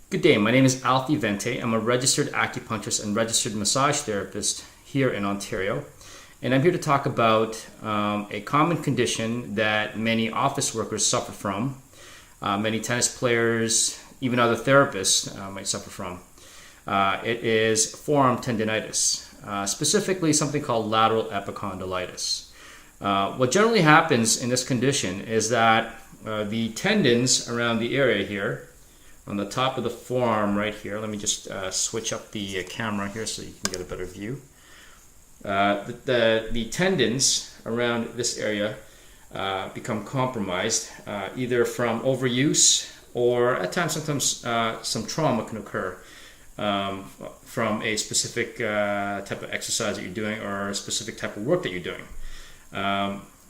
Good day, my name is Alfie Vente. I'm a registered acupuncturist and registered massage therapist here in Ontario. And I'm here to talk about a common condition that many office workers suffer from, many tennis players, even other therapists might suffer from. It is forearm tendinitis, specifically something called lateral epicondylitis. What generally happens in this condition is that the tendons around the area here, on the top of the forearm right here, let me just switch up the camera here so you can get a better view. The tendons around this area become compromised either from overuse or at times sometimes some trauma can occur from a specific type of exercise that you're doing or a specific type of work that you're doing.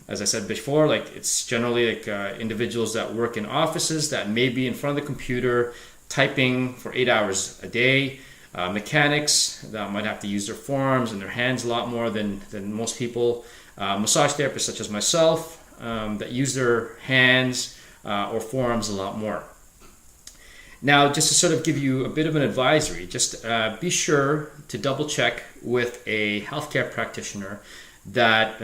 As I said before, it's generally individuals that work in offices that may be in front of the computer typing for 8 hours a day, mechanics that might have to use their forearms and their hands a lot more than most people, massage therapists such as myself that use their hands or forearms a lot more. Now, just to sort of give you a bit of an advisory, just be sure to double check with a healthcare practitioner that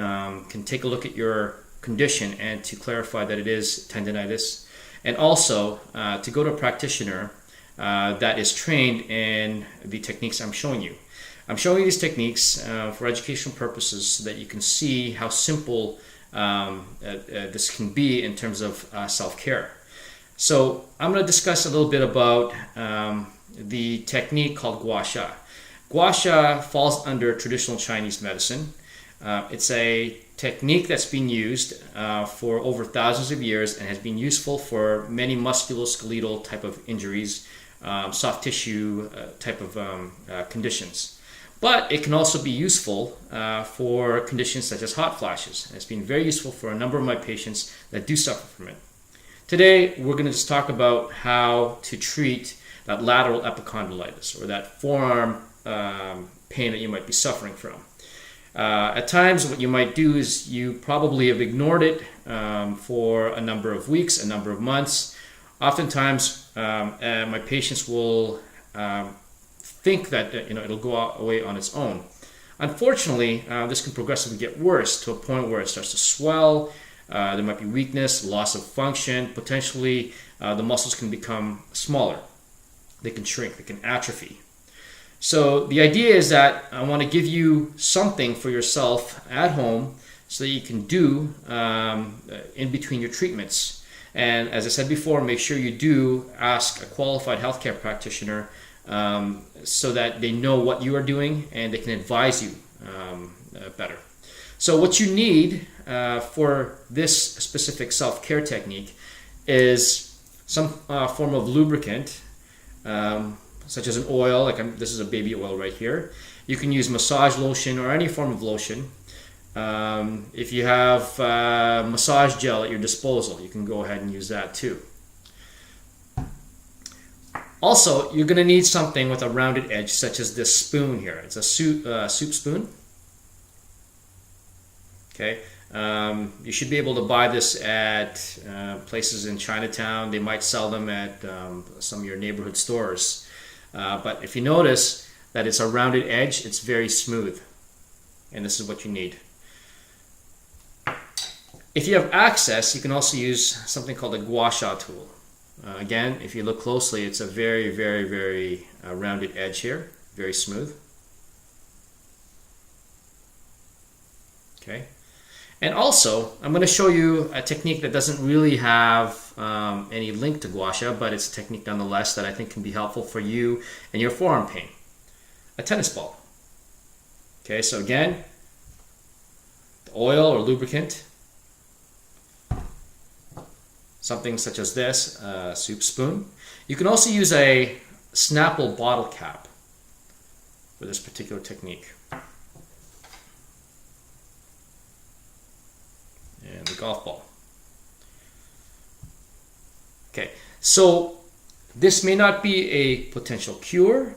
can take a look at your condition and to clarify that it is tendinitis, and also to go to a practitioner that is trained in the techniques I'm showing you. I'm showing you these techniques for educational purposes so that you can see how simple this can be in terms of self-care. So I'm going to discuss a little bit about the technique called gua sha. Gua sha falls under traditional Chinese medicine. It's a technique that's been used for over thousands of years and has been useful for many musculoskeletal type of injuries, soft tissue type of conditions. But it can also be useful for conditions such as hot flashes. And it's been very useful for a number of my patients that do suffer from it. Today, we're going to just talk about how to treat that lateral epicondylitis or that forearm pain that you might be suffering from. At times, what you might do is you probably have ignored it for a number of weeks, a number of months. Oftentimes, my patients will think that it'll go away on its own. Unfortunately, this can progressively get worse to a point where it starts to swell. There might be weakness, loss of function. Potentially, the muscles can become smaller. They can shrink. They can atrophy. So the idea is that I want to give you something for yourself at home so that you can do in between your treatments. And as I said before, make sure you do ask a qualified healthcare practitioner so that they know what you are doing and they can advise you better. So what you need for this specific self-care technique is some form of lubricant, such as an oil, this is a baby oil right here. You can use massage lotion or any form of lotion. If you have massage gel at your disposal, you can go ahead and use that too. Also, you're going to need something with a rounded edge, such as this spoon here. It's a soup spoon. Okay. You should be able to buy this at places in Chinatown. They might sell them at some of your neighborhood stores. But if you notice that it's a rounded edge, it's very smooth. And this is what you need. If you have access, you can also use something called a gua sha tool. Again, if you look closely, it's a very, very, very rounded edge here. Very smooth. Okay. And also, I'm going to show you a technique that doesn't really have any link to gua sha, but it's a technique nonetheless that I think can be helpful for you and your forearm pain. A tennis ball. Okay, so again, the oil or lubricant, something such as this, a soup spoon. You can also use a Snapple bottle cap for this particular technique. And the golf ball. Okay, so this may not be a potential cure,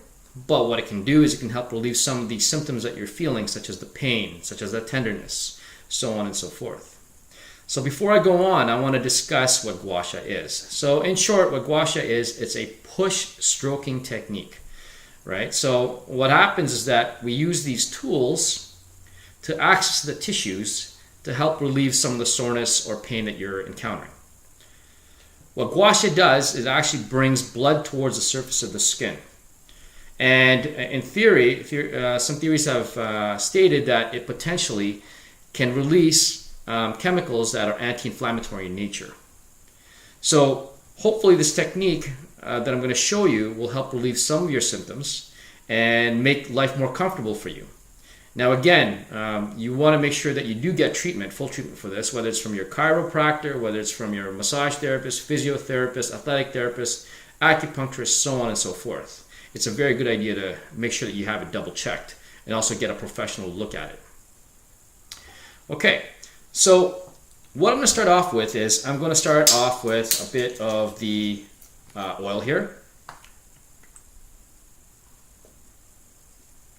but what it can do is it can help relieve some of the symptoms that you're feeling, such as the pain, such as the tenderness, so on and so forth. So before I go on, I want to discuss what gua sha is. So in short, what gua sha is, it's a push stroking technique, right? So what happens is that we use these tools to access the tissues to help relieve some of the soreness or pain that you're encountering. What gua sha does is actually brings blood towards the surface of the skin. And in theory, some theories have stated that it potentially can release chemicals that are anti-inflammatory in nature. So hopefully this technique that I'm going to show you will help relieve some of your symptoms and make life more comfortable for you. Now again, you want to make sure that you do get treatment, full treatment for this, whether it's from your chiropractor, whether it's from your massage therapist, physiotherapist, athletic therapist, acupuncturist, so on and so forth. It's a very good idea to make sure that you have it double checked and also get a professional look at it. Okay, so what I'm going to start off with is I'm going to start off with a bit of the oil here.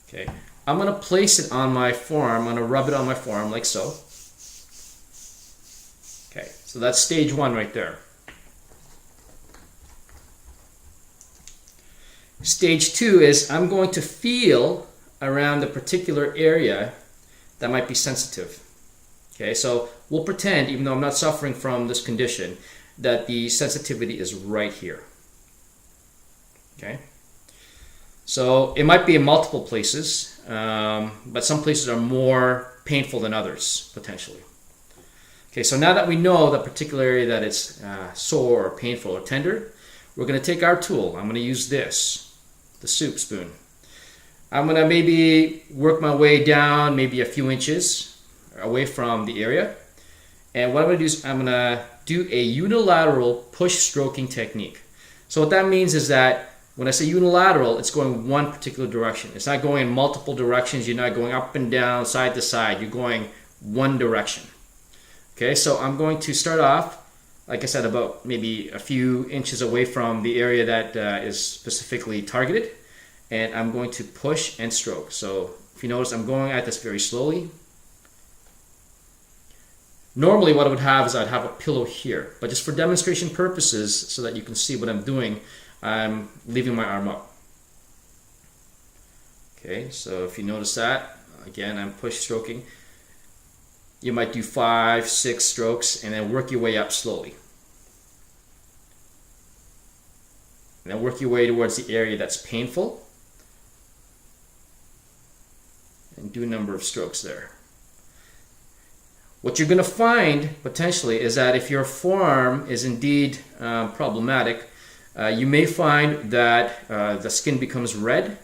Okay, I'm going to place it on my forearm. I'm going to rub it on my forearm like so. Okay, so that's stage one right there. Stage two is I'm going to feel around the particular area that might be sensitive. Okay, so we'll pretend, even though I'm not suffering from this condition, that the sensitivity is right here. Okay, so it might be in multiple places, but some places are more painful than others, potentially. Okay, so now that we know the particular area that it's sore or painful or tender, we're going to take our tool. I'm going to use this, the soup spoon. I'm going to maybe work my way down maybe a few inches away from the area. And what I'm going to do is I'm going to do a unilateral push stroking technique. So what that means is that when I say unilateral, it's going one particular direction. It's not going in multiple directions. You're not going up and down, side to side. You're going one direction. Okay, so I'm going to start off, like I said, about maybe a few inches away from the area that is specifically targeted. And I'm going to push and stroke. So if you notice, I'm going at this very slowly. Normally what I would have is I'd have a pillow here, but just for demonstration purposes so that you can see what I'm doing, I'm leaving my arm up. Okay, so if you notice that, again, I'm push stroking. You might do 5, 6 strokes and then work your way up slowly. And then work your way towards the area that's painful and do a number of strokes there. What you're going to find potentially is that if your forearm is indeed problematic, you may find that the skin becomes red.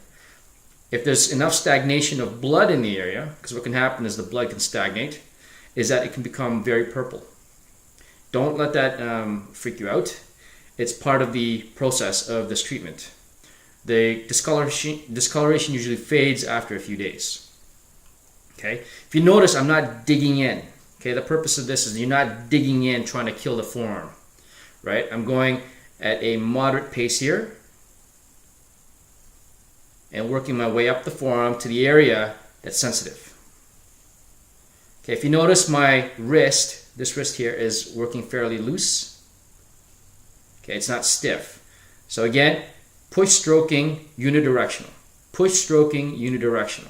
If there's enough stagnation of blood in the area, because what can happen is the blood can stagnate, is that it can become very purple. Don't let that freak you out. It's part of the process of this treatment. The discoloration usually fades after a few days. Okay. If you notice, I'm not digging in. Okay, the purpose of this is you're not digging in trying to kill the forearm, right? I'm going at a moderate pace here and working my way up the forearm to the area that's sensitive. Okay, if you notice my wrist, this wrist here is working fairly loose. Okay, it's not stiff. So again, push stroking unidirectional. Push stroking unidirectional.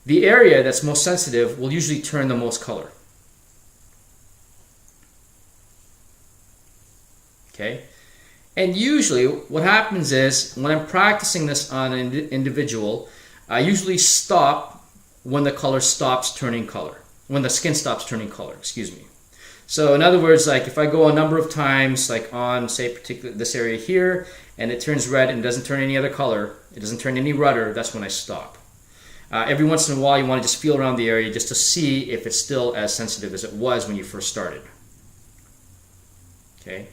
The area that's most sensitive will usually turn the most color. Okay? And usually what happens is when I'm practicing this on an individual, I usually stop when the color stops turning color. When the skin stops turning color, excuse me. So in other words, like if I go a number of times, like on say particularly this area here, and it turns red and doesn't turn any other color, it doesn't turn any redder, that's when I stop. Every once in a while you want to just feel around the area just to see if it's still as sensitive as it was when you first started. Okay.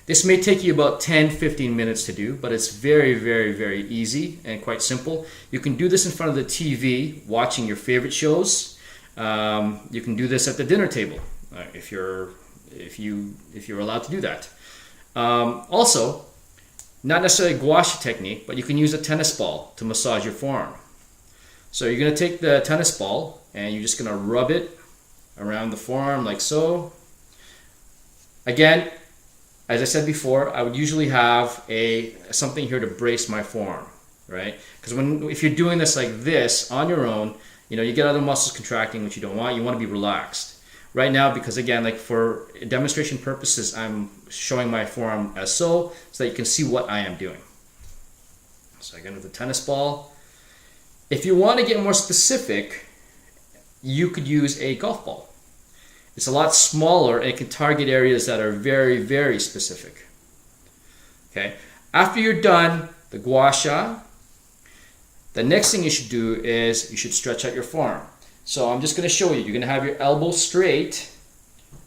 This may take you about 10-15 minutes to do, but it's very, very, very easy and quite simple. You can do this in front of the TV watching your favorite shows. You can do this at the dinner table if you're allowed to do that. Also, not necessarily a gua sha technique, but you can use a tennis ball to massage your forearm. So you're going to take the tennis ball and you're just going to rub it around the forearm like so. Again, as I said before, I would usually have something here to brace my forearm, right? Because if you're doing this like this on your own, you get other muscles contracting, which you don't want. You want to be relaxed. Right now, because again, like for demonstration purposes, I'm showing my forearm as so that you can see what I am doing. So again, with the tennis ball. If you want to get more specific, you could use a golf ball. It's a lot smaller and it can target areas that are very, very specific. Okay. After you're done the gua sha, the next thing you should do is you should stretch out your forearm. So I'm just going to show you. You're going to have your elbow straight,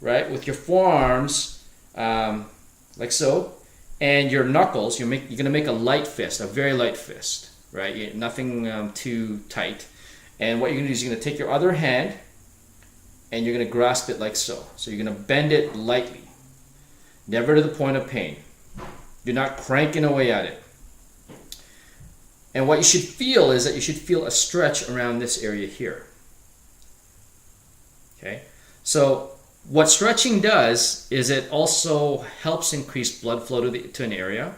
right, with your forearms like so, and your knuckles. You're going to make a light fist, a very light fist, right? Nothing too tight. And what you're going to do is you're going to take your other hand and you're going to grasp it like so. So you're going to bend it lightly, never to the point of pain. You're not cranking away at it. And what you should feel is that you should feel a stretch around this area here. Okay, so what stretching does is it also helps increase blood flow to an area.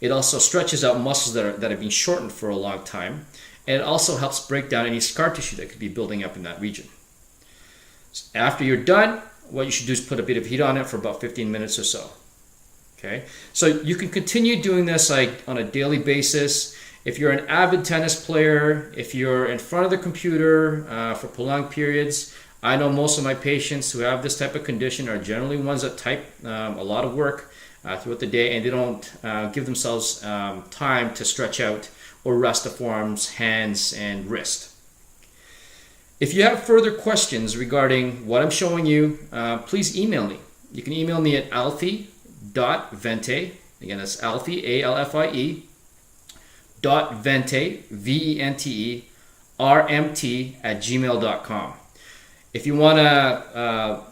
It also stretches out muscles that have been shortened for a long time. And it also helps break down any scar tissue that could be building up in that region. So after you're done, what you should do is put a bit of heat on it for about 15 minutes or so. Okay, so you can continue doing this like on a daily basis. If you're an avid tennis player, if you're in front of the computer for prolonged periods, I know most of my patients who have this type of condition are generally ones that type a lot of work throughout the day, and they don't give themselves time to stretch out or rest the forearms, hands, and wrist. If you have further questions regarding what I'm showing you, please email me. You can email me at alfie.vente, again that's alfie, A-L-F-I-E, .vente, V-E-N-T-E, R-M-T @gmail.com. If you want to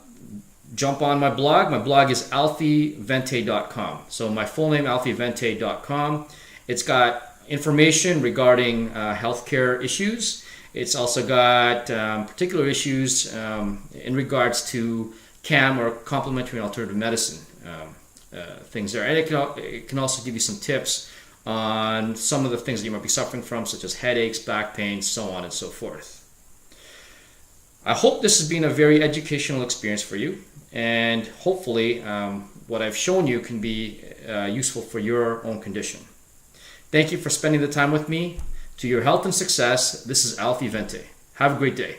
jump on my blog is alfievente.com. So my full name, alfievente.com. It's got information regarding healthcare issues. It's also got particular issues in regards to CAM or complementary and alternative medicine things there. And it can also give you some tips on some of the things that you might be suffering from, such as headaches, back pain, so on and so forth. I hope this has been a very educational experience for you, and hopefully what I've shown you can be useful for your own condition. Thank you for spending the time with me. To your health and success, this is Alfie Vente. Have a great day.